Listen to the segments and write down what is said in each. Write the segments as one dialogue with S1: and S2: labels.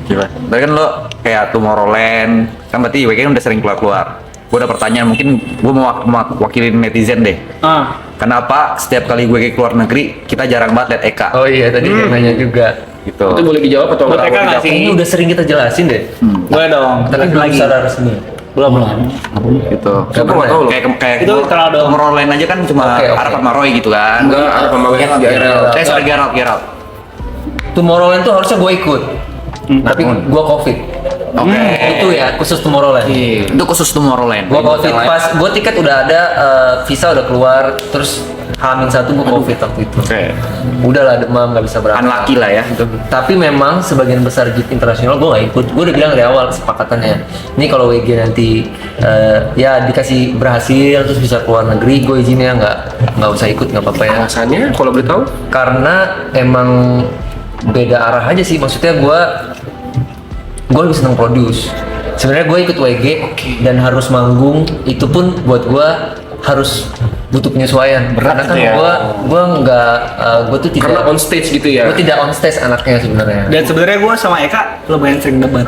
S1: Gimana? Berarti kan lo kayak Tomorrowland, kan berarti WG kan udah sering keluar-keluar. Gue ada pertanyaan, mungkin gue mau wakilin netizen deh. Kenapa setiap kali WG keluar negeri, kita jarang banget liat Eka?
S2: Oh iya, tadi dia nanya juga.
S1: Gitu.
S3: Itu boleh dijawab atau
S4: Buat
S3: enggak?
S4: Eka nggak sih?
S2: Ini udah sering kita jelasin deh.
S4: Boleh dong.
S2: Tapi belum
S4: lagi.
S2: secara resmi.
S4: Belum.
S1: Gitu.
S2: Gak pernah
S3: tahu loh.
S1: Kayak
S4: Itu terlalu dong.
S1: Tomorrowland aja kan cuma
S2: Oke.
S1: Arab sama Roy gitu kan.
S3: Enggak, ada pembagian di RL.
S1: Sorry, Gerald.
S2: Tomorrowland tuh harusnya gue ikut. Tapi gue COVID.
S1: Oke.
S2: Itu ya khusus Tomorrowland.
S1: Itu khusus Tomorrowland.
S2: Gue COVID pas gue tiket udah ada, visa udah keluar, terus H-1 gue COVID waktu itu.
S1: Oke.
S2: Udahlah demam nggak bisa berangkat.
S1: Unlucky lah ya.
S2: Tapi memang sebagian besar gigs internasional gue nggak ikut. Gue udah bilang dari awal kesepakatannya. Ini kalau WG nanti ya dikasih berhasil terus bisa keluar negeri, gue izinnya nggak usah ikut, nggak apa-apa ya.
S3: Alasannya kalau boleh tahu?
S2: Karena emang beda arah aja sih. Maksudnya gue lebih seneng produce. Sebenarnya gue ikut WG dan harus manggung, itu pun buat gue harus butuh penyesuaian.
S1: Berat
S2: Karena kan
S1: itu ya?
S2: gue tuh tidak
S3: Karena on stage gitu ya.
S2: gue tidak on stage anaknya sebenarnya.
S4: Dan sebenarnya gue sama Eka lumayan sering debat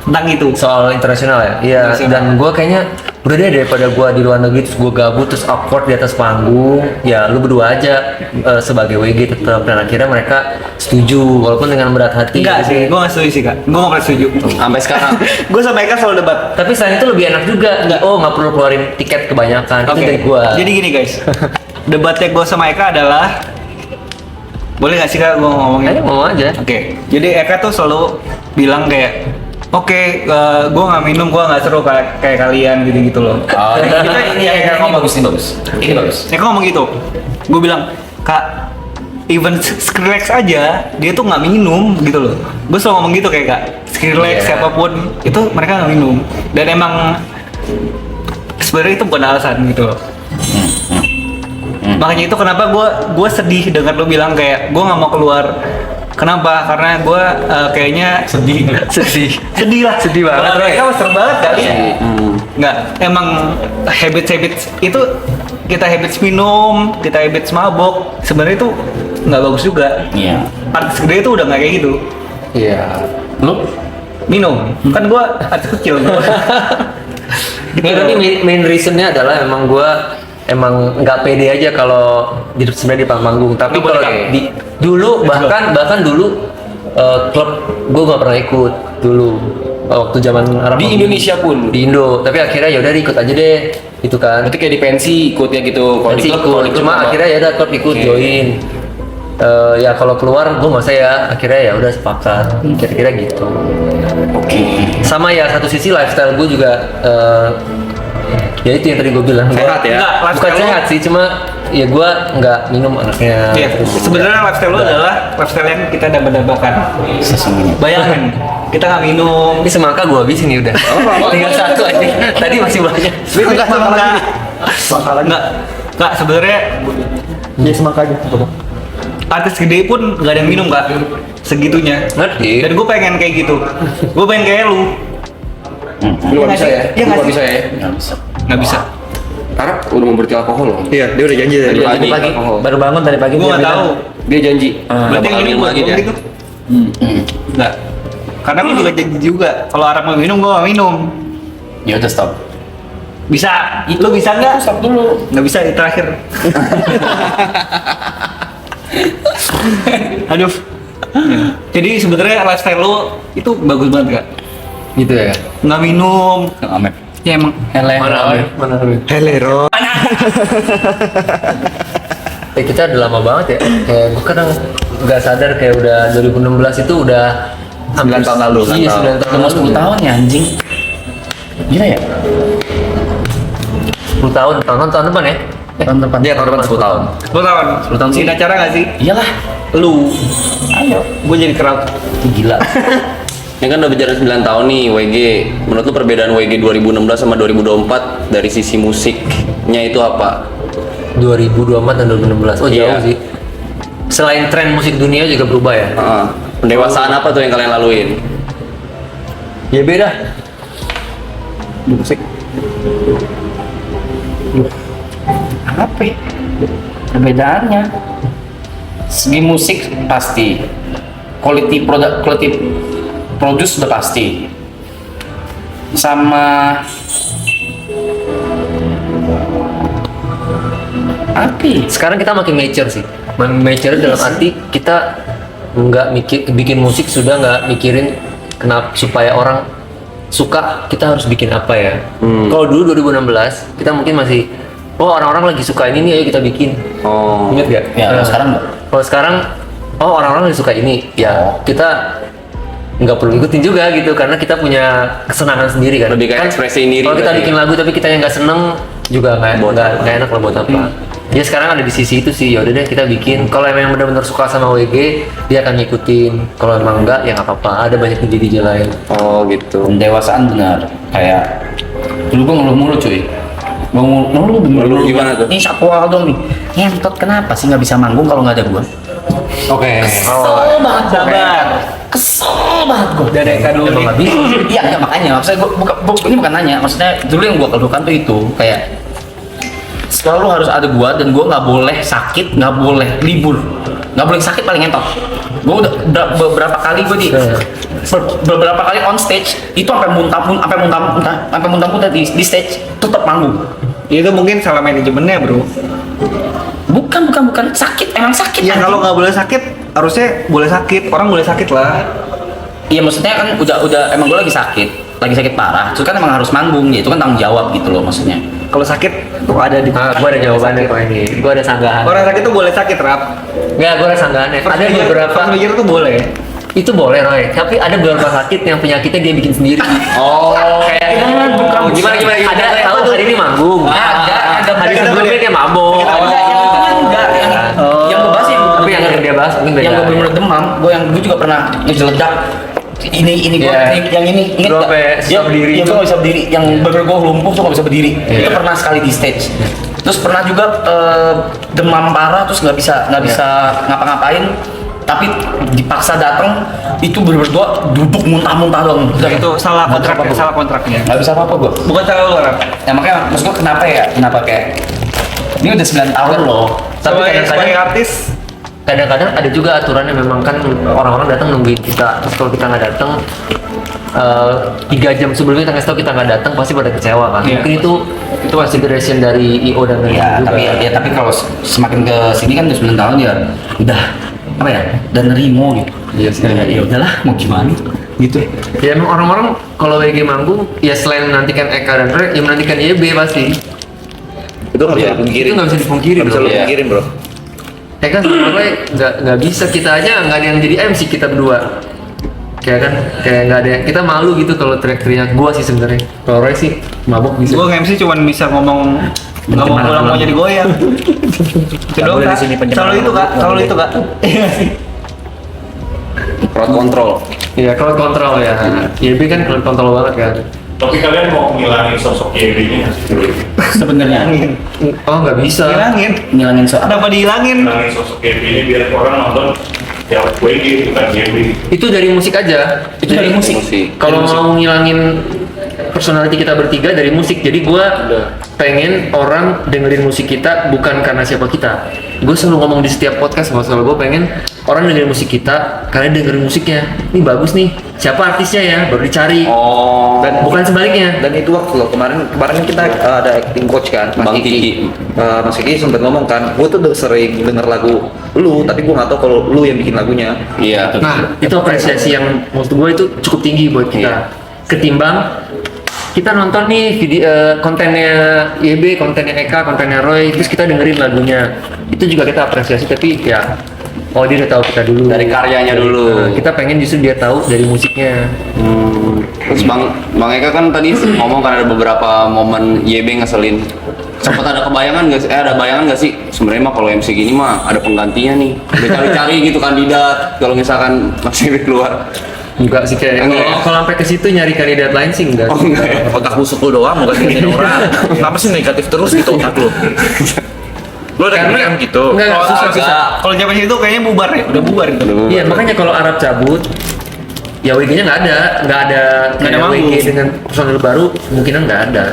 S4: tentang itu.
S2: Soal internasional ya, iya.
S4: Internasional.
S2: Dan gue kayaknya udah deh, daripada gue di luar negeri terus gue gabut terus awkward di atas panggung, ya lu berdua aja sebagai WG tetap. Dan akhirnya mereka setuju walaupun dengan berat hati.
S4: Enggak sih, gue nggak setuju sih kak. Gue nggak pernah setuju.
S3: Sampai sekarang.
S4: Gue sama Eka selalu debat.
S2: Tapi selain itu lebih enak juga. Oh, nggak perlu keluarin tiket kebanyakan. Itu dari gue.
S4: Jadi gini guys, debatnya gue sama Eka adalah, boleh nggak sih kak gue ngomongin?
S2: Ayo ngomong aja.
S4: Oke, jadi Eka tuh selalu bilang kayak, oke, gue nggak minum, gue nggak seru kayak kalian gitu loh.
S3: Oh,
S4: Ini Eka ngomong.
S3: bagus, ini bagus. Ini bagus.
S4: Eka ngomong gitu. Gue bilang, kak, even Skrillex aja dia tuh nggak minum gitu loh. Gue selalu ngomong gitu kayak kak, Skrillex siapapun itu mereka nggak minum. Dan emang sebenarnya itu bukan alasan gitu loh. Makanya itu kenapa gue sedih dengar lo bilang kayak gue nggak mau keluar. Kenapa? Karena gue kayaknya sedih lah.
S2: Sedih banget,
S4: Kalau
S2: Roy.
S4: mereka mah serem banget kali. Nggak, emang habits kita habits minum, kita habits mabok, sebenarnya itu nggak bagus juga.
S1: Iya.
S4: Artis gede itu udah nggak kayak gitu.
S2: Iya.
S3: Lu?
S4: Minum, kan gue artis kecil.
S2: Nggak, tapi main reasonnya adalah emang gue emang nggak pede aja kalau sebenarnya di panggung. Tapi
S3: Nggak
S2: kalau
S3: boleh.
S2: dulu bahkan dulu klub gue nggak pernah ikut dulu waktu zaman Arab
S3: Di Indonesia pun?
S2: di Indo. Tapi akhirnya ya udah ikut aja deh itu kan.
S3: Berarti kayak di pensi ikutnya gitu. Kalau di
S2: Pensi
S3: klub,
S2: ikut,
S3: kalau di klub
S2: cuma
S3: apa?
S2: akhirnya ya udah klub ikut
S3: Oke.
S2: join. Ya kalau keluar gue nggak saya, akhirnya ya udah sepakat kira-kira gitu. Sama ya satu sisi lifestyle gue juga ya itu yang tadi gue bilang.
S1: Sehat ya?
S4: Enggak,
S2: Bukan
S4: lifestyle lo-
S2: sehat sih, cuma ya gue nggak minum anaknya.
S4: Iya, sebenarnya lifestyle lo adalah lifestyle yang kita dambakan. Bayangin, kita nggak minum.
S2: Ini semangka gue habisin nih udah. Tinggal satu aja. Tadi masih banyak.
S4: Enggak, sebenarnya
S2: Ya semangka aja.
S4: artis gede pun nggak ada yang minum kak, segitunya.
S2: Ngerti.
S4: Dan gue pengen kayak gitu. Gue pengen kayak lu.
S3: Lu nggak bisa ya?
S4: Iya
S3: Lu
S4: nggak
S3: nggak
S4: sih?
S3: bisa ya?
S4: Nggak bisa.
S3: Karena udah mau berhenti alkohol loh.
S1: Iya, dia udah janji tadi.
S3: Dia
S2: Pagi
S3: janji
S2: pagi
S3: alkohol.
S2: baru bangun tadi pagi.
S4: Gue
S2: dia
S4: nggak
S2: bilang,
S4: tahu.
S3: Dia janji.
S4: Berarti
S3: Nggak
S4: yang
S3: bakal
S4: ini
S3: minum
S4: gue
S3: lagi dia.
S4: gitu. Nggak. Karena gue juga janji juga. Kalau Arab mau minum, gue nggak minum.
S3: Ya udah stop.
S4: Bisa. Lu bisa nggak?
S3: Stop dulu.
S4: Nggak bisa di terakhir. Aduh. Jadi sebenarnya lifestyle lo itu bagus banget kak.
S2: gitu ya.
S4: Nggak minum.
S1: Amet.
S4: Ya emang.
S2: Mana
S1: Hello.
S2: kita udah lama banget ya. Kayak gue kadang nggak sadar kayak udah 2016 itu udah
S1: 9 tahun lalu,
S2: Iya, 9 tahun
S1: Udah
S2: lalu.
S1: 10 tahun ya anjing. Gila ya?
S2: 10 tahun, tahun depan ya?
S1: Tahun depan. Iya, tahun depan 10 tahun.
S4: 10 tahun.
S1: 10 tahun
S4: Si
S1: sih.
S4: acara nggak sih?
S1: Iyalah.
S4: Lu.
S1: Ayo.
S4: Gue jadi kerap.
S2: Gila.
S3: Ini kan udah berjalan 9 tahun nih WG. Menurut lu perbedaan WG 2016 sama 2024 dari sisi musiknya itu apa?
S2: 2024 dan 2016. Oh jauh
S3: Iya.
S2: sih. Selain tren musik dunia juga berubah ya?
S3: Pendewasaan apa tuh yang kalian laluin?
S2: Ya beda.
S1: Musik.
S5: Apa ya? Perbedaannya segi musik pasti quality produk, quality produce udah pasti. Sama apa?
S2: Sekarang kita makin mature sih. Mature dalam arti kita nggak bikin musik sudah nggak mikirin kenapa supaya orang suka kita harus bikin apa ya. Kalau dulu 2016 kita mungkin masih orang-orang lagi suka ini nih ayo kita bikin. Ingat gak?
S5: Ya, kalau sekarang enggak.
S2: Kalau sekarang orang-orang lagi suka ini ya kita nggak perlu ikutin juga gitu karena kita punya kesenangan sendiri kan.
S3: Lebih kayak ekspresi diri
S2: Kalau kita
S3: berarti.
S2: bikin lagu tapi kita yang nggak seneng juga nggak enak lah buat apa. Ya sekarang ada di sisi itu sih, yaudah deh kita bikin. Kalau emang benar-benar suka sama WG, dia akan ngikutin. Kalau emang enggak, ya nggak apa-apa. Ada banyak DJ lain.
S3: Oh gitu.
S5: Pendewasaan benar. Kayak dulu gue ngeluh mulu cuy. Ngeluh bener.
S3: Ngeluh gimana tuh?
S5: Ini Sapwal dong nih. Ngentot kenapa sih nggak bisa manggung kalau nggak ada gue?
S3: Oke.
S5: Kesel banget gue.
S4: Sabar.
S5: Kesel banget gue.
S4: Dari Eka dulu
S2: Emang
S4: nih.
S2: nggak bisa.
S5: Iya, enggak makanya. Maksudnya ini bukan nanya. Maksudnya dulu yang gue keluhkan tuh itu kayak selalu harus ada gua dan gua nggak boleh sakit, nggak boleh libur, nggak boleh sakit paling ngentot. Gua udah beberapa kali gua beberapa kali on stage itu sampai muntah di stage tetap manggung.
S4: Itu mungkin salah manajemennya, bro.
S5: Bukan sakit, emang sakit.
S4: Ya
S5: anjing.
S4: kalau nggak boleh sakit, harusnya boleh sakit. Orang boleh sakit lah.
S5: Iya maksudnya kan udah emang gua lagi sakit parah. Terus kan emang harus manggung, ya itu kan tanggung jawab gitu loh maksudnya.
S4: Kalau sakit tuh ada di.
S2: Gue ada jawabannya kok ini. Gue ada sanggahan.
S4: Orang sakit tuh boleh sakit, Rap.
S2: Nggak, gue ada sanggahannya. Ada beberapa.
S4: Pas mikir tuh boleh.
S2: Itu boleh Roy, tapi ada beberapa sakit yang penyakitnya dia bikin sendiri. Kayak gimana? Ada tahu hari ini manggung. Ada hari sebelumnya dia mabok.
S5: Yang gue bahas
S2: Tapi yang akan dia bahas mungkin beda.
S5: yang gue bener demam, gue juga pernah ngejeledak ini gue
S2: Yeah.
S5: yang ini inget
S2: Lu
S5: nggak?
S2: sampai susah berdiri
S5: Yang
S2: itu.
S5: gue nggak bisa berdiri, yang bener gue lumpuh tuh nggak bisa berdiri.
S2: Yeah.
S5: Itu pernah sekali di stage. Terus pernah juga demam parah terus nggak bisa ngapa-ngapain. Tapi dipaksa datang itu berdua duduk muntah-muntah doang. Udah
S4: Itu salah kontraknya.
S5: Nggak bisa apa-apa gue.
S4: Bukan salah lu, Rap.
S5: Ya makanya maksud gue kenapa kayak ini udah 9 tahun loh.
S2: Tapi
S4: Sebagai
S2: kadang-kadang
S4: artis,
S2: kadang-kadang ada juga aturannya memang kan orang-orang datang nungguin kita. Terus kalau kita nggak datang 3 jam sebelumnya kita ngasih tahu kita nggak datang pasti pada kecewa kan.
S4: Iya.
S2: Mungkin itu consideration dari IO dan lain
S5: Ya,
S2: juga.
S5: tapi kalau semakin ke sini kan udah 9 tahun ya udah apa ya? Dan nerimo gitu.
S2: Iya sih.
S5: Ya udahlah mau gimana gitu.
S2: Ya emang orang-orang kalau WG manggung ya selain menantikan Eka dan Roy, ya menantikan YB pasti.
S1: Itu nggak bisa
S3: Iya.
S1: dipungkiri.
S2: Itu nggak bisa dipungkiri
S1: Nggak bisa
S2: bro.
S1: lu
S3: Iya.
S1: pungkirin, bro.
S2: Eka sama Roy nggak bisa, kita aja nggak ada yang jadi MC kita berdua. Kayak nggak ada kita malu gitu kalau teriak-teriak. Gua sih sebenarnya. Kalau Roy sih mabuk bisa.
S4: gue MC cuman bisa ngomong ulang mau jadi goyang. Itu
S1: Nggak
S4: doang,
S1: boleh
S4: Kak.
S1: di sini pencemaran
S4: Selalu itu, Kak.
S1: nama.
S4: Selalu itu, Kak. Iya sih.
S3: Crowd control.
S2: Iya, crowd control ya. YB kan crowd control banget kan.
S6: Tapi kalian mau ngilangin sosok YB-nya nggak sih?
S5: Sebenarnya
S4: Ngilangin.
S2: Oh nggak bisa.
S4: Ngilangin.
S5: soal
S4: Kenapa dihilangin?
S6: Ngilangin sosok YB ini biar orang nonton ya WG bukan YB.
S2: Itu dari musik aja.
S5: itu dari musik.
S2: Kalau mau ngilangin personality kita bertiga dari musik, jadi gua pengen orang dengerin musik kita bukan karena siapa kita. Gue selalu ngomong di setiap podcast masalah gue pengen orang dengerin musik kita karena dengerin musiknya. Ini bagus nih, siapa artisnya ya, baru dicari.
S3: Oh.
S2: Dan bukan sebaliknya.
S1: Dan itu waktu loh kemarin kan kita ada acting coach kan,
S3: Bang Kiki.
S1: Mas Kiki sempat ngomong kan, gue tuh udah sering denger lagu lu, tapi gue nggak tahu kalau lu yang bikin lagunya.
S3: Iya.
S2: Nah, itu apresiasi yang menurut gue itu cukup tinggi buat kita. Ketimbang kita nonton nih video kontennya YB, kontennya Eka, kontennya Roy, terus kita dengerin lagunya. Itu juga kita apresiasi, tapi ya oh dia udah tahu kita dulu.
S3: Dari karyanya dulu.
S2: Nah, kita pengen justru dia tahu dari musiknya.
S3: Terus Bang Eka kan tadi ngomong kan ada beberapa momen YB ngeselin. Sempat ada kebayangan nggak sih? Ada bayangan nggak sih? Sebenarnya mah kalau MC gini mah ada penggantinya nih. Udah cari-cari gitu kandidat. Kalau misalkan Mas YB keluar.
S2: Enggak sih kayak
S3: Enggak ya?
S2: kalau sampai ke situ nyari kandidat lain sih enggak.
S3: Oh enggak ya?
S1: Otak busuk lu doang, bukan bikin orang. Kenapa sih negatif terus gitu otak lu? Lu ada kepikiran gitu?
S2: Enggak susah.
S4: Kalau zaman itu kayaknya bubar ya, udah bubar itu.
S2: Iya, makanya kalau Arab cabut ya WG-nya nggak ada
S4: Nggak ada
S2: kayak
S4: manggung.
S2: WG dengan personil baru kemungkinan nggak ada.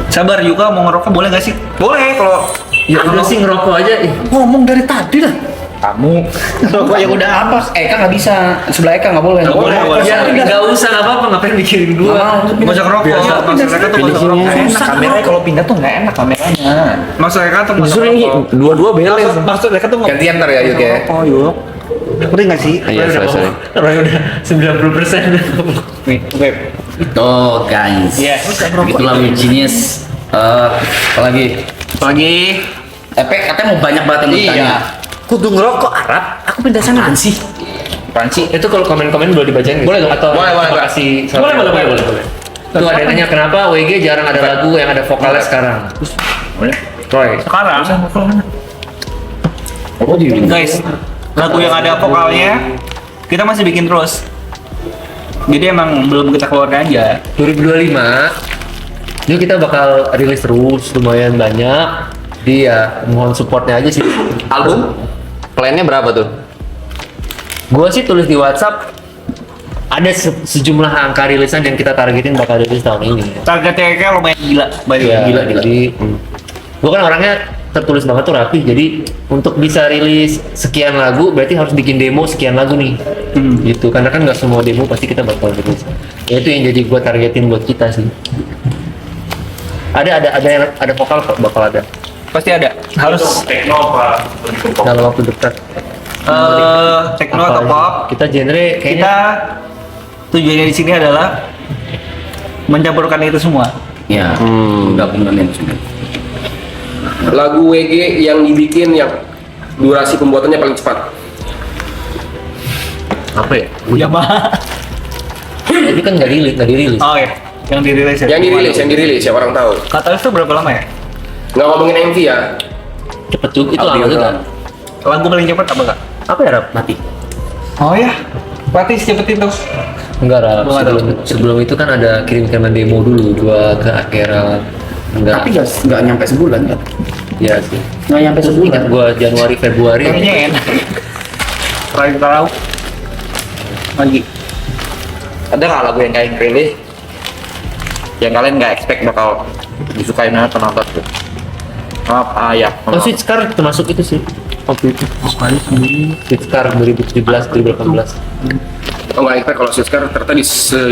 S4: Sabar Yuka mau ngerokok boleh gak sih? Boleh kalau
S2: Ya udah sih ngerokok aja. Ngomong dari tadi lah.
S1: Kamu
S5: Rokok yang udah apa? Eka nggak bisa, sebelah Eka nggak boleh.
S4: Nggak boleh.
S2: Ya nggak usah nggak apa-apa, ngapain mikirin gua.
S4: Masa rokok, maksudnya tuh masa rokok.
S1: nggak enak kameranya, kalau pindah tuh nggak enak kameranya.
S4: Maksudnya tuh masa
S2: Justru ini
S4: rokok.
S2: dua-dua beres.
S4: Maksudnya tuh
S3: Gantian ntar ya Yuk ya.
S4: rokok yuk. Ngerti nggak sih?
S3: Iya, sorry.
S2: Roy udah 90%.
S4: Nih, oke.
S5: Tuh guys.
S4: Iya.
S5: Itulah Web Genius. Apalagi? Katanya mau banyak banget yang bertanya.
S1: Iya.
S5: Kudu ngerokok Arab, aku pindah sana sih.
S1: Prancis
S2: Itu kalau komen-komen boleh dibacain nggak?
S5: Boleh dong.
S2: Atau
S3: Boleh, boleh,
S2: apa kasih
S5: Boleh.
S2: Tuh ada yang nanya kenapa WG jarang ada lagu yang ada vokalnya sekarang. Roy.
S4: Sekarang, guys, lagu yang ada vokalnya kita masih bikin terus. Jadi emang belum kita keluarkan aja.
S2: 2025 ini kita bakal rilis terus lumayan banyak. Dia mohon supportnya aja sih.
S3: Album? Plannya berapa tuh?
S2: Gua sih tulis di WhatsApp ada sejumlah angka rilisan yang kita targetin bakal rilis tahun ini.
S4: Targetnya kayak lumayan gila,
S2: Ya,
S4: gila.
S2: Jadi, gua kan orangnya tertulis banget tuh rapi. Jadi untuk bisa rilis sekian lagu berarti harus bikin demo sekian lagu nih. Gitu. Karena kan nggak semua demo pasti kita bakal rilis. Ya itu yang jadi gua targetin buat kita sih. Ada vokal kok, bakal ada
S4: Pasti ada. Harus
S6: Techno apa?
S2: dalam waktu dekat.
S4: techno atau
S2: Apa
S4: pop.
S2: aja? Kita genre
S4: Kita
S2: kayaknya
S4: tujuannya di sini adalah mencampurkan itu semua.
S5: Ya, gabungan yang semua.
S7: Lagu WG yang dibikin yang durasi pembuatannya paling cepat.
S2: apa ya?
S4: Ya mah.
S2: Tapi kan nggak dirilis.
S4: Oh ya, yang dirilis ya.
S7: Yang dirilis ya orang tahu.
S4: Katalis itu berapa lama ya?
S7: Nggak ngomongin MV ya.
S2: Cepet juga itu lama juga.
S4: Lagu paling cepat apa kak?
S2: Apa ya Rap? Mati.
S4: Oh ya, berarti secepat itu.
S2: Enggak Rap.
S4: Belum ada.
S2: Sebelum itu kan ada kirim-kiriman demo dulu gua ke Akera. Enggak.
S5: Tapi nggak nyampe sebulan kan?
S2: Ya sih.
S5: Nggak nyampe
S2: Ingat
S5: sebulan.
S2: gua Januari Februari.
S4: Kayaknya enak. Terakhir tahu lagi.
S1: ada nggak lagu yang kalian pilih yang kalian nggak expect bakal disukai banget penonton tuh? Ya.
S2: Oh Sweet Scar termasuk itu sih. Waktu itu. Sweet Scar 2017 2018.
S7: Oh nggak expect kalau Siskar ternyata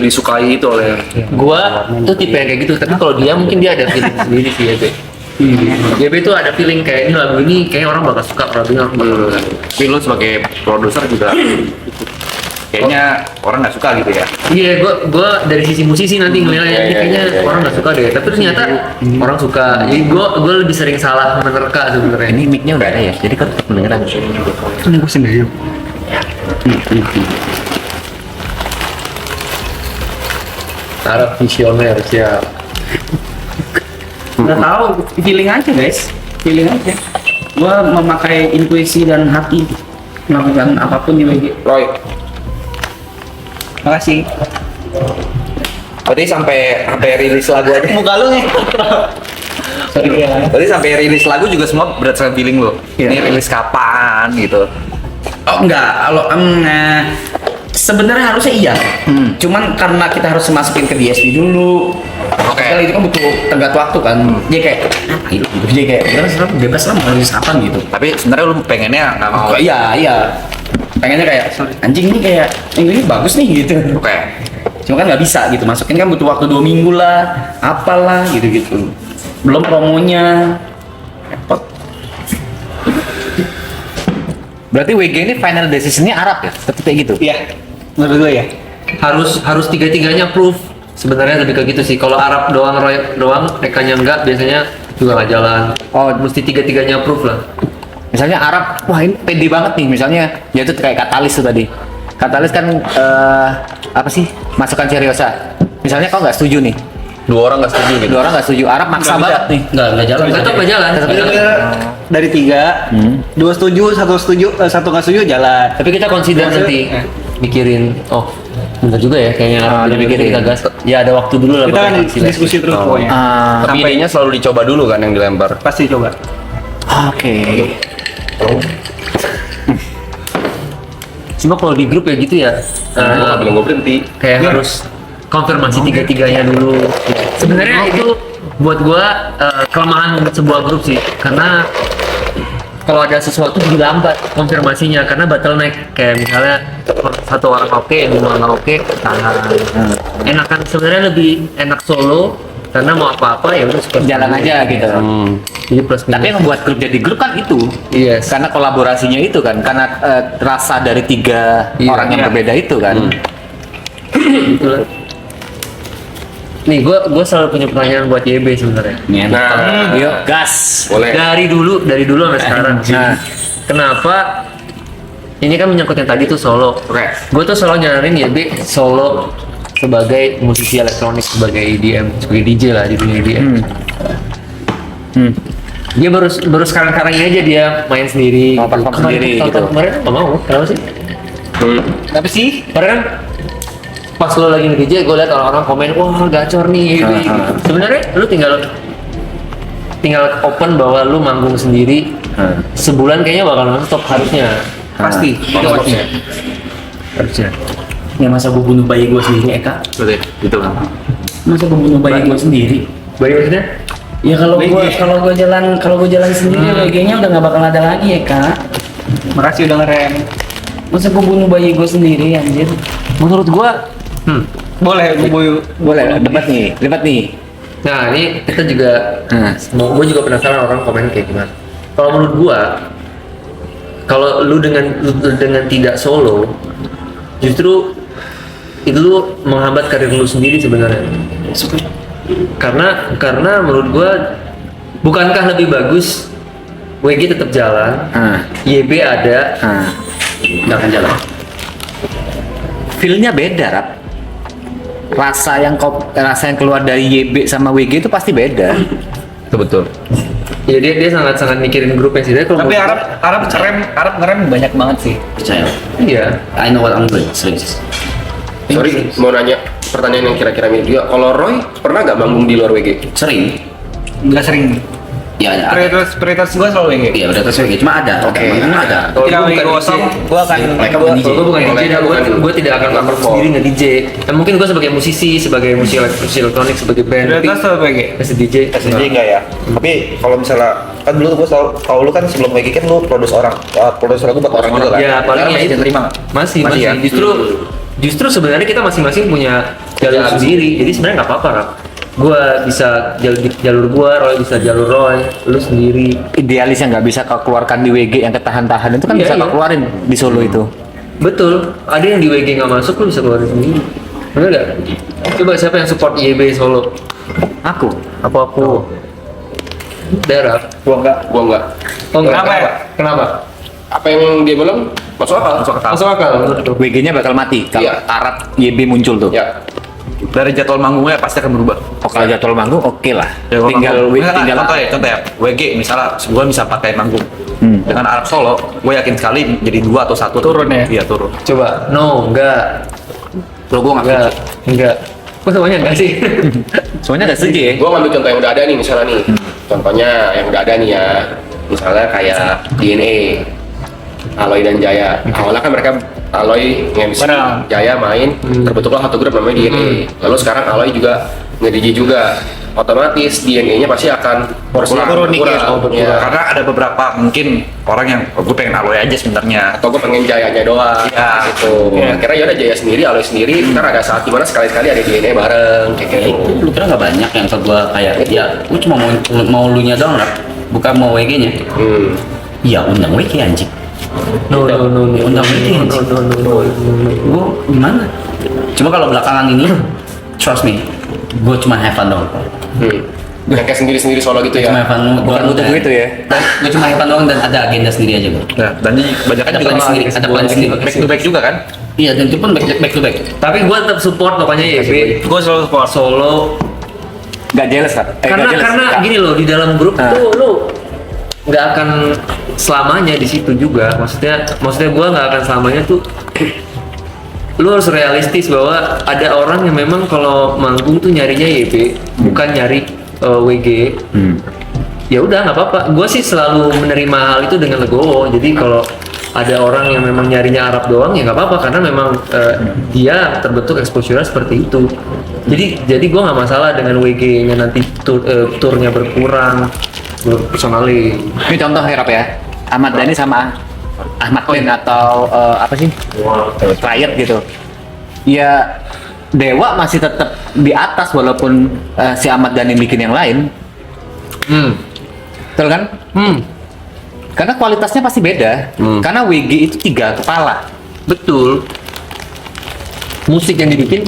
S7: disukai itu oleh.
S2: Gua tuh tipe yang kayak gitu, tapi kalau dia mungkin dia ada feeling sendiri sih ya, Be. Ya Be tuh ada feeling kayak ini lagu ini kayak orang bakal suka, lagu ini orang bakal suka.
S1: Tapi lu sebagai produser juga kayaknya orang nggak suka gitu ya.
S2: Iya, gua dari sisi musisi nanti ngeliatnya ini kayaknya orang nggak suka deh. Tapi ternyata orang suka. Jadi gua lebih sering salah menerka sebenarnya.
S1: Ini mic-nya udah ada ya, jadi kan tetap kedengeran.
S4: Ini gue sendiri.
S2: Arab visioner siap.
S5: Nggak tahu, feeling aja guys, feeling aja. Gua memakai intuisi dan hati melakukan apapun di WG.
S7: Roy,
S4: Makasih.
S1: Berarti sampai rilis lagu aja.
S4: Muka lu nih. Sorry ya.
S1: Berarti sampai rilis lagu juga semua berdasarkan feeling lo.
S4: Iya.
S1: Ini rilis kapan gitu.
S5: Oh enggak, kalau sebenarnya harusnya iya. Cuman karena kita harus masukin ke DSP dulu.
S1: Oke.
S5: Kali itu kan butuh tenggat waktu kan. Dia kayak apa itu? Dia kayak bebas lah mau rilis kapan gitu.
S1: Tapi sebenarnya lu pengennya nggak mau.
S5: Oh, iya. Pengennya kayak anjing ini kayak ini bagus nih gitu.
S1: Oke.
S5: Cuma kan nggak bisa gitu. Masukin kan butuh waktu 2 minggu lah, apalah gitu-gitu. Belum promonya. Repot.
S1: Berarti WG ini final decision-nya Arab ya? Seperti kayak gitu.
S4: Iya. Menurut gue ya.
S2: Harus tiga-tiganya proof. Sebenarnya lebih ke gitu sih. Kalau Arab doang, Roy doang, Ekanya enggak, biasanya juga nggak jalan. Oh, mesti tiga-tiganya proof lah.
S1: Misalnya Arab, wah ini pede banget nih. Misalnya, ya itu kayak Katalis tuh tadi. Katalis kan apa sih? Masukan seriosa. Misalnya kau nggak setuju nih.
S3: Dua orang nggak setuju gitu.
S1: Dua orang nggak setuju. Arab maksa banget nih.
S5: Nggak jalan.
S2: Tetap nggak jalan.
S4: Dari 3, 2 setuju, 1 setuju, 1 nggak setuju jalan.
S2: Tapi kita consider nanti mikirin, oh bener juga ya kayaknya dipikirin kita gas. Ya ada waktu dulu lah.
S4: Kita kan
S2: buat seleksi.
S4: diskusi terus pokoknya.
S3: Tapi idenya selalu dicoba dulu kan yang dilempar.
S4: Pasti coba.
S1: Oke.
S2: Cuma kalau di grup ya gitu ya.
S7: gue nggak bilang gue berhenti.
S2: Kayak harus konfirmasi tiga-tiganya dulu. Sebenarnya itu buat gua kelemahan sebuah grup sih, karena kalau ada sesuatu jadi lambat konfirmasinya karena bottleneck, kayak misalnya satu orang oke, dua orang oke, tahan. Enakan sebenarnya lebih enak solo karena mau apa-apa ya udah seperti
S1: Jalan aja gitu.
S2: Jadi plus minus.
S1: Tapi yang membuat grup jadi grup kan itu.
S2: Yes.
S1: Karena kolaborasinya itu kan, karena rasa dari 3
S2: Iya.
S1: orang yang berbeda itu kan.
S2: Itulah. Nih, gue selalu punya pertanyaan buat YB sebenarnya.
S7: Nah,
S1: Yuk, gas.
S7: boleh.
S2: Dari dulu sampai sekarang. Nah, kenapa? Ini kan menyangkut yang tadi tuh solo.
S1: Oke.
S2: Gue tuh selalu nyaranin YB solo sebagai musisi elektronik, sebagai EDM, sebagai DJ lah di dunia EDM. Dia baru sekarang ini aja dia main sendiri.
S1: Mau perform sendiri gitu.
S2: Kemarin nggak mau, kenapa sih?
S1: Kenapa sih?
S2: Kemarin kan pas lo lagi nge-DJ, gue liat orang-orang komen, wah gacor nih. Sebenarnya lu tinggal open bahwa lu manggung sendiri. Sebulan kayaknya bakal non-stop harusnya.
S5: Pasti. Itu pasti.
S2: Harusnya.
S5: Ya masa gue bunuh bayi gue sendiri, Eka?
S1: Betul. Gitu kan.
S5: Masa gue bunuh bayi gue sendiri?
S2: Bayi maksudnya?
S5: Ya kalau gue jalan sendiri, WG-nya udah nggak bakal ada lagi, Eka.
S4: Makasih udah ngerem.
S5: Masa gue bunuh bayi gue sendiri, anjir.
S2: Menurut gua,
S4: Boleh,
S1: Boleh, debat nih.
S2: nah ini kita juga, gue juga penasaran orang komen kayak gimana. Kalau menurut gua, kalau lu dengan tidak solo, justru itu lu menghambat karir lu sendiri sebenarnya. Karena menurut gua, bukankah lebih bagus WG tetap jalan, YB ada,
S5: Nggak akan jalan.
S1: Feel-nya beda, Rap. Rasa yang keluar dari YB sama WG itu pasti beda. Betul.
S2: ya dia sangat mikirin grupnya sih. Tapi kalau
S4: Tapi
S2: menurut
S4: Arab ngerem banyak banget sih.
S5: Percaya.
S2: gua, iya.
S5: I know what I'm doing, serius.
S7: Sorry, mau nanya pertanyaan yang kira-kira mirip juga. Kalau Roy pernah nggak manggung di luar WG?
S5: Sering.
S4: Nggak sering.
S5: Ya ada.
S4: Prioritas gue selalu kayak
S5: Iya udah terus lagi, cuma ada.
S7: Oke.
S5: Ada.
S2: Kalau
S4: Ketika
S2: gua
S4: WG
S2: bukan
S4: kosong,
S2: DJ.
S4: gue akan
S5: Mereka
S2: Kalau
S5: bukan DJ.
S2: gue bukan DJ,
S7: Boleh.
S2: gue tidak akan melakukan
S7: Perform.
S2: sendiri nge-DJ. Mungkin gue sebagai musisi, sebagai musisi elektronik, sebagai band.
S4: prioritas selalu WG.
S2: Kasih DJ.
S8: SJ enggak ya? Tapi kalau misalnya kan dulu gue selalu tahu lu kan sebelum WG kan lu produs orang, produser lagu buat orang juga kan?
S2: Ya paling
S8: Sekarang
S2: ya
S8: masih
S2: itu.
S8: diterima nggak?
S2: Masih.
S8: ya?
S2: Justru sebenarnya kita masing-masing punya jalur sendiri. Jadi sebenarnya nggak apa-apa, Rap. Gua bisa jalur gua, Roy bisa jalur Roy, lu sendiri.
S1: Idealis yang nggak bisa kau keluarkan di WG yang ketahan-tahan itu kan
S2: Iya,
S1: bisa
S2: iya.
S1: kau keluarin di solo itu.
S2: Betul. Ada yang di WG nggak masuk, lu bisa keluarin sendiri. Bener nggak? Coba siapa yang support YB solo?
S1: Aku.
S2: Aku. Daerah.
S8: Gua enggak.
S7: Gua nggak.
S2: Oh enggak.
S4: Kenapa ya?
S2: Kenapa?
S7: Apa yang dia bilang masuk akal?
S2: Masuk akal.
S1: WG-nya bakal mati kalau
S7: Iya.
S1: Arab YB muncul tuh.
S7: Ya.
S1: Dari jadwal manggungnya pasti akan berubah. Kalau jadwal manggung oke lah. Tinggal
S8: contoh ya, WG misalnya gue bisa pakai manggung dengan Arab solo, gue yakin sekali jadi 2 atau 1
S4: Turun ya?
S8: Iya turun.
S2: Coba. No, enggak.
S8: Kalau gue nggak
S2: Enggak. Enggak. Kok semuanya enggak sih?
S1: soalnya nggak setuju ya.
S7: Gua ngambil contoh yang udah ada nih misalnya nih. Contohnya yang udah ada nih ya. Misalnya kayak DNA, Aloy dan Jaya. Awalnya kan mereka Aloy nge-MC,
S4: Benar.
S7: Jaya main, terbentuklah satu grup namanya DNA. Lalu sekarang Aloy juga nge-DJ juga. Otomatis DNA-nya pasti akan
S8: Turun dikit.
S7: Iya.
S8: Karena ada beberapa mungkin orang yang gue pengen Aloy aja sebenarnya.
S7: Atau gue pengen Jayanya doang.
S8: Iya.
S7: Gitu.
S4: Iya.
S7: Akhirnya ya udah Jaya sendiri, Aloy sendiri. Ntar ada saat dimana sekali-sekali ada DNA bareng kayak gitu.
S5: Itu lu kira nggak banyak yang ke gua kayak ya lu cuma mau lu nya doang, Rap. Bukan mau WG nya. Ya undang WG anjing.
S2: No.
S5: Undang WG anjing. Gua gimana? Cuma kalau belakangan ini trust me, gua cuma have fun doang.
S7: Yang kayak sendiri-sendiri solo gitu ya.
S5: Cuma have fun, gua
S1: Bukan untuk gitu ya.
S5: Gua cuma have fun doang dan ada agenda sendiri aja gua.
S8: Nah, dan banyak kan
S5: Ada
S8: juga
S5: plan sendiri, ada plan sendiri.
S8: back to back juga kan?
S5: Iya, dan itu pun back to back.
S2: Tapi gue tetap support pokoknya YB.
S4: Gue selalu support.
S2: Solo.
S1: Nggak jealous kan?
S2: Karena gini loh, di dalam grup tuh lu nggak akan selamanya di situ juga. Maksudnya gue nggak akan selamanya tuh. Lu harus realistis bahwa ada orang yang memang kalau manggung tuh nyarinya YB, bukan nyari WG. Ya udah nggak apa-apa. Gue sih selalu menerima hal itu dengan legowo. Jadi kalau ada orang yang memang nyarinya Arab doang ya nggak apa-apa karena memang dia terbentuk exposure seperti itu. Jadi gue nggak masalah dengan WG-nya nanti turnya berkurang personally.
S1: Ini contoh ya Rap ya.
S5: Ahmad Dhani sama Ahmad Ben atau apa sih? Riot gitu. Ya Dewa masih tetap di atas walaupun si Ahmad Dhani bikin yang lain. Betul kan? Karena kualitasnya pasti beda. Karena WG itu 3 kepala.
S2: Betul. Musik yang dibikin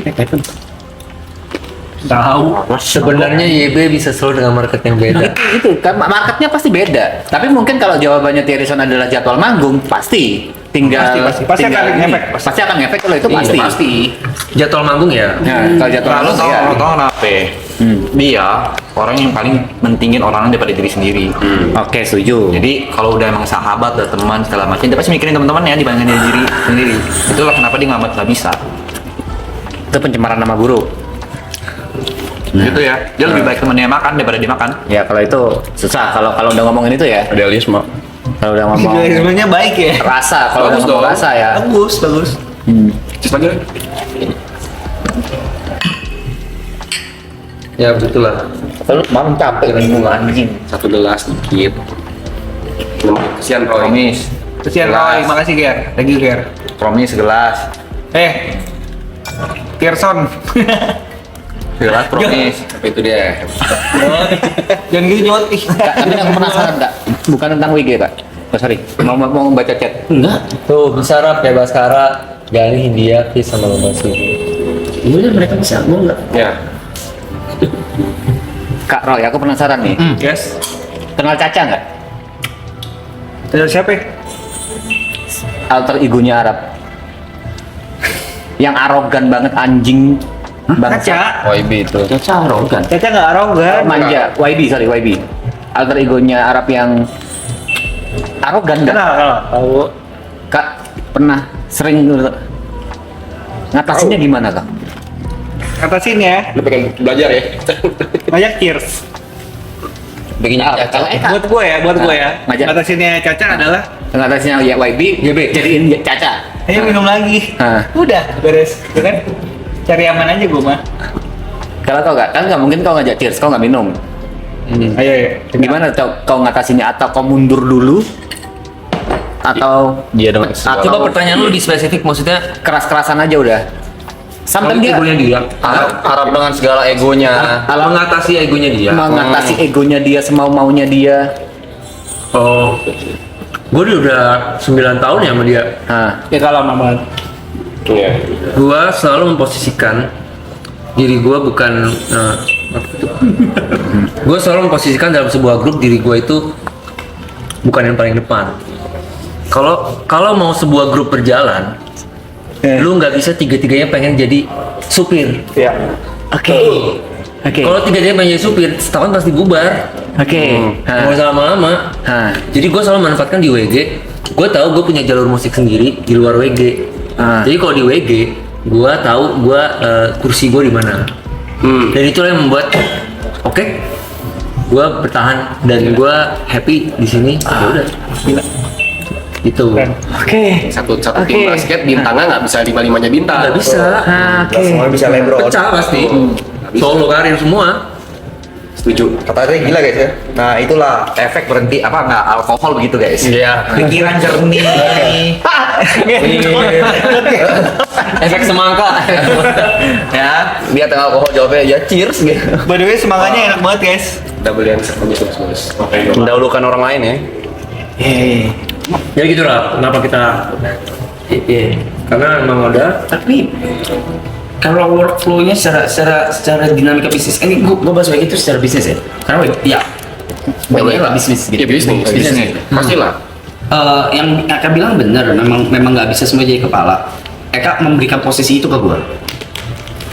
S4: Tahu.
S2: sebenarnya YB bisa selalu dengan market yang beda.
S5: Itu kan marketnya pasti beda. Tapi mungkin kalau jawabannya Thierry Son adalah jadwal manggung, pasti tinggal
S4: Pasti
S5: tinggal
S4: akan
S5: ini.
S4: ngefek,
S5: Pasti akan ngefek kalau itu
S2: Iya,
S5: pasti.
S2: Jadwal manggung ya.
S5: Nah, kalau jadwal
S1: Lo
S5: manggung
S1: tau,
S5: ya.
S1: lo tau kenapa? Dia orang yang paling mentingin orang daripada diri sendiri.
S5: Oke, setuju.
S1: Jadi kalau udah emang sahabat, udah teman segala macam, dia pasti mikirin teman-teman ya dibandingin diri sendiri. Itulah kenapa dia nggak bisa.
S5: Itu pencemaran nama guru.
S1: Gitu ya. Dia lebih baik temennya makan daripada dia makan.
S5: Ya kalau itu susah kalau udah ngomongin itu ya.
S3: Idealisme.
S5: Kalau udah ngomong
S4: Sebenarnya baik ya.
S5: rasa, kalau udah
S3: Bagus
S5: ngomong
S3: dong.
S5: rasa ya.
S4: Bagus.
S3: Cus lagi.
S2: Ya begitulah.
S5: Lu malam capek kan bunga anjing.
S3: 1 gelas dikit. Kesian Roy.
S1: Promis.
S4: Kesian Roy, makasih Ger. Thank you Ger.
S1: Promis segelas.
S4: Pearson.
S1: Segelas promis.
S3: Tapi itu dia.
S4: Jangan gitu nyotih.
S5: Kak, tapi aku penasaran Kak. Bukan tentang WG Kak. Oh, sorry. Mau baca chat.
S4: Enggak.
S2: Tuh bisa rap kayak Baskara, Gani, Hindia, Fis sama Lomasi.
S5: Iya mereka bisa, gua enggak.
S3: Ya.
S5: Kak Roy, aku penasaran nih.
S4: Yes.
S5: Kenal Caca nggak?
S4: Dari siapa? Ya?
S5: Alter egonya Arab. Yang arogan banget anjing. Bangsa.
S4: Caca.
S3: YB itu.
S5: Caca arogan.
S4: Caca nggak arogan.
S5: Manja. YB. Alter egonya Arab yang arogan kan?
S4: Kenal. Tahu.
S5: Kak pernah sering ngatasinnya gimana Kak?
S4: Atasin ya.
S3: Lu pengen belajar ya?
S4: Banyak cheers.
S3: Bikinnya
S5: Kalau Eka
S4: Buat gue ya.
S5: Ngajak.
S4: Atasinnya Caca adalah
S5: ngatasinnya ya YB jadiin Caca.
S4: ayo minum lagi.
S5: Nah.
S4: Udah beres. Itu kan cari aman aja gue mah.
S5: Kalau kau nggak, kan nggak mungkin kau ngajak cheers, kau nggak minum.
S4: Ayo.
S5: Gimana kau ngatasinnya? Atau kau mundur dulu? Atau
S3: dia dengan
S2: Coba pertanyaan lu di spesifik, maksudnya
S5: keras-kerasan aja udah? Sampai dia
S2: egonya dia.
S3: Arab dengan segala egonya.
S2: Kalau mengatasi egonya dia.
S5: mengatasi egonya dia, semau-maunya dia.
S2: Oh, gue udah 9 tahun ya sama dia.
S5: Nah,
S4: Ya kalau mama.
S3: Iya.
S2: Gue selalu memposisikan diri gue bukan. Gue selalu memposisikan dalam sebuah grup diri gue itu bukan yang paling depan. Kalau mau sebuah grup berjalan, lu nggak bisa tiga-tiganya pengen jadi supir.
S4: Ya.
S5: oke.
S2: Kalau tiga-tiganya pengen jadi supir, setahun pasti bubar.
S5: Oke.
S2: Nggak usah lama-lama.
S5: Nah,
S2: Jadi gue selalu manfaatkan di WG. Gue tahu gue punya jalur musik sendiri di luar WG. Jadi kalau di WG, gue tahu kursi gue di mana. Dan itulah yang membuat oke, gue bertahan dan gue happy di sini. Ya udah. Gitu.
S5: oke.
S7: Satu tim basket bintangnya nggak bisa 5-5-nya bintang.
S2: Nggak bisa.
S5: Oke.
S8: Semuanya bisa lebron.
S2: Pecah pasti. Solo karir semua.
S3: Setuju.
S8: Katanya gila guys ya.
S1: Nah itulah efek berhenti apa nggak alkohol begitu guys.
S3: Iya.
S1: Pikiran jernih.
S2: Efek semangka.
S1: Ya.
S3: Lihat alkohol jawabnya ya cheers gitu.
S4: By the way semangatnya enak banget guys.
S3: Double yang bagus. Mendahulukan orang lain ya.
S2: Ya gitu lah. Kenapa kita? Karena emang ada.
S5: Tapi kalau workflow-nya secara dinamika bisnis, ini gua bahas WG itu secara bisnis ya. Karena WG lah bisnis gitu.
S3: Iya bisnis. Pastilah.
S5: Yang Eka bilang benar, memang nggak bisa semua jadi kepala. Eka memberikan posisi itu ke gua.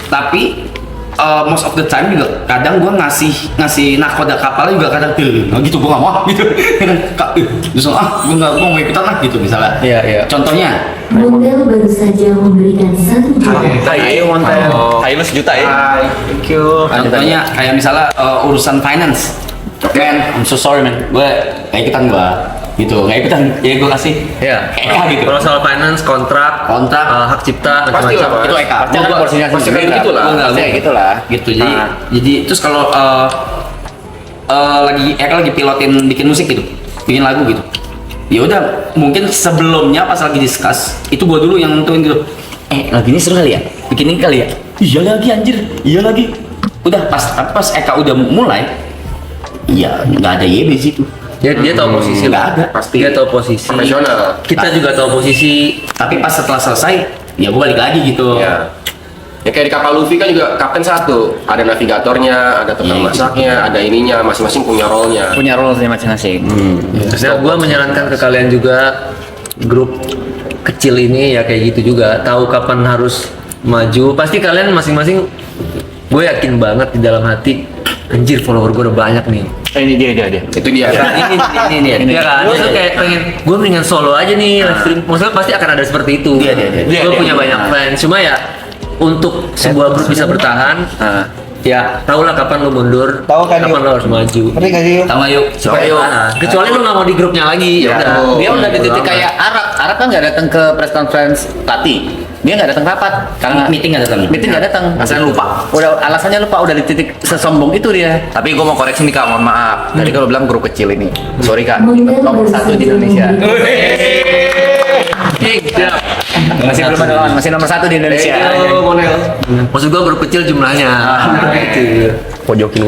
S5: Tapi most of the time juga kadang gua ngasih nakoda kapalnya juga kadang gitu gua nggak mau gitu. Kak, terus gua mau ikutan lah gitu misalnya.
S2: Iya.
S5: Contohnya,
S9: Montel baru saja memberikan 1 juta.
S5: ayo Montel.
S1: Ayo lu sejuta ya.
S4: Thank you.
S5: Contohnya kayak misalnya urusan finance. Man, I'm so sorry man. Gue kayak ikutan gitu. Kayak ikutan. Ya gue kasih.
S2: Ya.
S5: Eka gitu.
S2: Kalau soal finance, kontrak, hak cipta,
S3: Pastilah,
S2: macam-macam.
S5: Itu Eka.
S3: Pasti ada porsinya sendiri lah.
S5: Gua nggak
S3: Gitu lah.
S5: Gitu. Jadi terus kalau lagi Eka lagi pilotin bikin musik gitu, bikin lagu gitu. Ya udah, mungkin sebelumnya pas lagi discuss itu gua dulu yang nentuin gitu. Lagi ini seru kali ya, bikin ini kali ya. Iya lagi anjir, iya lagi. Udah pas Eka udah mulai, iya nggak ada YB di situ.
S2: Dia tahu posisi
S5: Nggak
S2: lah.
S5: ada.
S2: Pasti dia tahu posisi.
S7: Profesional.
S2: Kita juga tahu posisi.
S5: Tapi pas setelah selesai, ya gua balik lagi gitu.
S7: Ya. Ya kayak di kapal Luffy kan juga kapten satu, ada navigatornya, ada tukang
S5: Iya.
S7: masaknya, ada ininya, masing-masing punya role-nya.
S5: Punya role masing-masing.
S2: Nah, gue menyarankan ke kalian juga grup kecil ini ya kayak gitu juga. Tahu kapan harus maju. Pasti kalian masing-masing. Gue yakin banget di dalam hati. Anjir follower gue udah banyak nih.
S5: Ini dia.
S7: Itu dia.
S5: Ini dia.
S2: Iya kan? Gue tuh kayak pengen. Gue mendingan solo aja nih live stream. Maksudnya pasti akan ada seperti itu.
S5: Dia.
S2: Gue punya banyak fans. Cuma ya untuk sebuah grup bisa bertahan. Ya, tahulah kapan lu mundur,
S8: Tahu kan,
S2: kapan
S8: yuk.
S2: lu harus maju.
S8: Ngerti gak sih?
S5: Sama yuk.
S2: Supaya kecuali lu nggak mau di grupnya lagi, ya udah.
S5: Dia udah di titik kayak Arab kan nggak datang ke press conference pelatih. Dia nggak datang rapat karena meeting nggak datang.
S1: Alasannya lupa.
S5: Alasannya lupa, udah di titik sesombong itu dia.
S1: Tapi gue mau koreksi nih kak, mohon maaf. Tadi kalau bilang grup kecil ini. Sorry kak,
S9: Model
S1: nomor
S9: baru
S1: 1 di
S9: saja
S1: Indonesia.
S9: memberikan
S5: Masih belum ada lawan, masih nomor 1 di Indonesia.
S2: Maksud gua grup kecil jumlahnya. Gitu.
S7: Pojokin